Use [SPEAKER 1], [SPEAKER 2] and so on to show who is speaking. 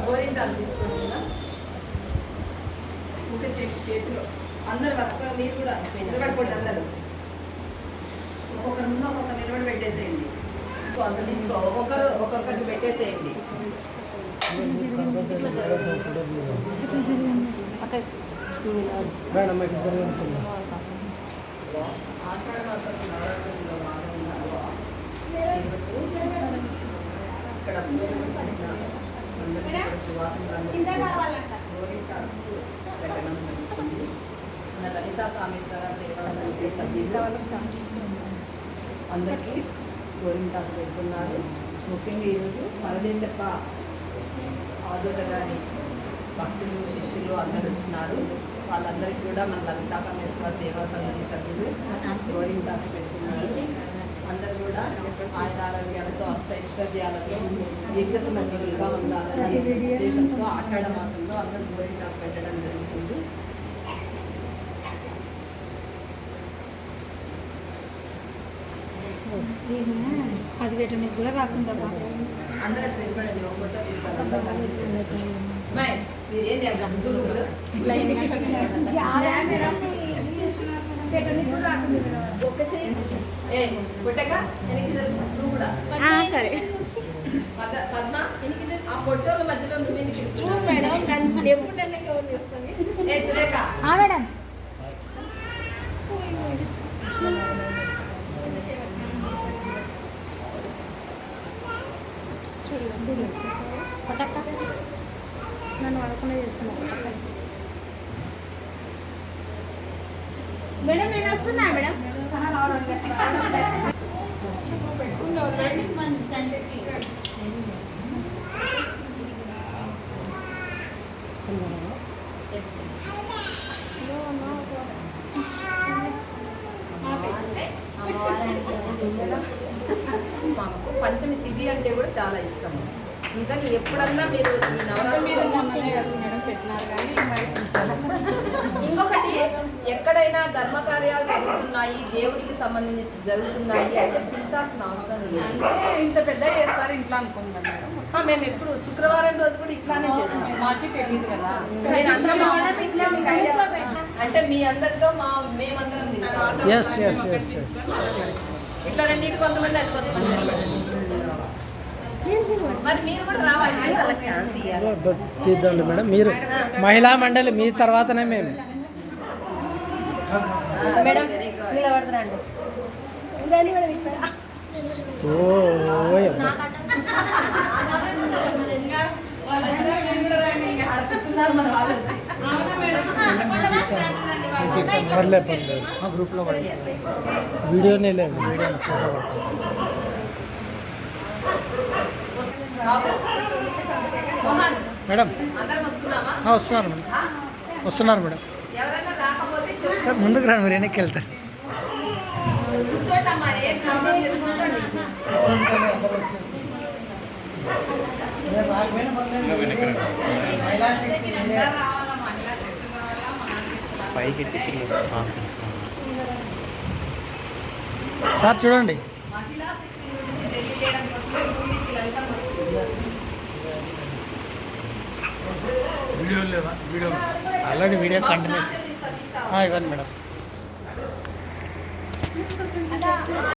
[SPEAKER 1] గోరింటాలు తీసుకుంటున్నా ఇంకా చేతిలో అందరు వరుసగా మీరు కూడా నిలబడిపోండి. అందరూ ఒక్కొక్కరి ముందు ఒక్కొక్కరు నిలబడి పెట్టేసేయండి. అంత తీసుకో, ఒక్కొక్కరికి పెట్టేసేయండి. ఆషాఢ మాసం నవరాత్రుల్లో భాగంగా ఇక్కడ మన లలితా కామేశ్వర సేవా సమితి సభ్యులు అందరికీ గోరింటాకు పెడుతున్నారు. ముఖ్యంగా ఈరోజు పరదేశప్ప ఆదోత గారి భక్తులు శిష్యులు అందరూ వచ్చినారు. వాళ్ళందరికీ కూడా మన లలితా కామేశ్వర సేవా సమితి సభ్యులు గోరింటాకు పెడుతున్నారు. అందరూ కూడా ఆయురారోగ్యాలతో అష్టైశ్వర్యాలతో దీర్ఘసమంతులుగా ఉండాలనే ఉద్దేశంతో ఆషాఢ మాసంలో అందరూ గోరింటాకు పెట్టడం జరుగుతుంది.
[SPEAKER 2] అది పెట్టడానికి కూడా రాకుండా
[SPEAKER 1] అందరూ నిలబడండి. ఒక ఫోటో తీసుకోవాలి. మీరేం ఒక్క చేయి పుట్టక వెనక్కి జరుగు. నువ్వు కూడా
[SPEAKER 2] సరే
[SPEAKER 1] పద్మ ఆ ఫోటోల మధ్యలో నువ్వు
[SPEAKER 2] మేడం ఎప్పుడు
[SPEAKER 1] ఏ సురేఖ
[SPEAKER 2] మేడం నన్ను వాడకుండా చేస్తున్నాను మేడం. నేను వస్తున్నా మేడం.
[SPEAKER 1] మాకు పంచమి తిథి అంటే కూడా చాలా ఇష్టం. ఇంకా ఎప్పుడన్నా మీరు ఈ నవరాత్రి
[SPEAKER 2] పెట్టినారు కానీ
[SPEAKER 1] ఇంకొకటి ఎక్కడైనా ధర్మకార్యాలు జరుగుతున్నాయి, దేవుడికి సంబంధించి జరుగుతున్నాయి అంటే పిలిచాల్సిన అవసరం లేదు.
[SPEAKER 2] అంటే ఇంత పెద్ద చేస్తారు ఇంట్లో అనుకుంటాం మేడం.
[SPEAKER 1] మేము ఎప్పుడు శుక్రవారం రోజు కూడా ఇట్లానే చేస్తాం.
[SPEAKER 2] మాకు తెలియదు కదా.
[SPEAKER 1] నేను అందరం మీకు ఐడియా అంటే మీ అందరితో మేమందరం ఇట్లా రెండింటి కొంతమంది అది కొంతమంది మరి మీరు కూడా రావాలి.
[SPEAKER 3] తీద్దాండి మేడం. మీరు మహిళా మండలి మీ తర్వాతనే మేము పర్లేదు పర్లేదు గ్రూప్లో వీడియోనే లేదు. వీడియో ఫోటో మేడం వస్తున్నారు మేడం. వస్తున్నారు మేడం. సార్ ముందుకు రండి, మీరు వెనక్కి వెళ్తారు. సార్ చూడండి. వీడియో లేదా? వీడియో ఆల్రెడీ వీడియో కంటిన్యూస్ ఇవ్వండి మేడం.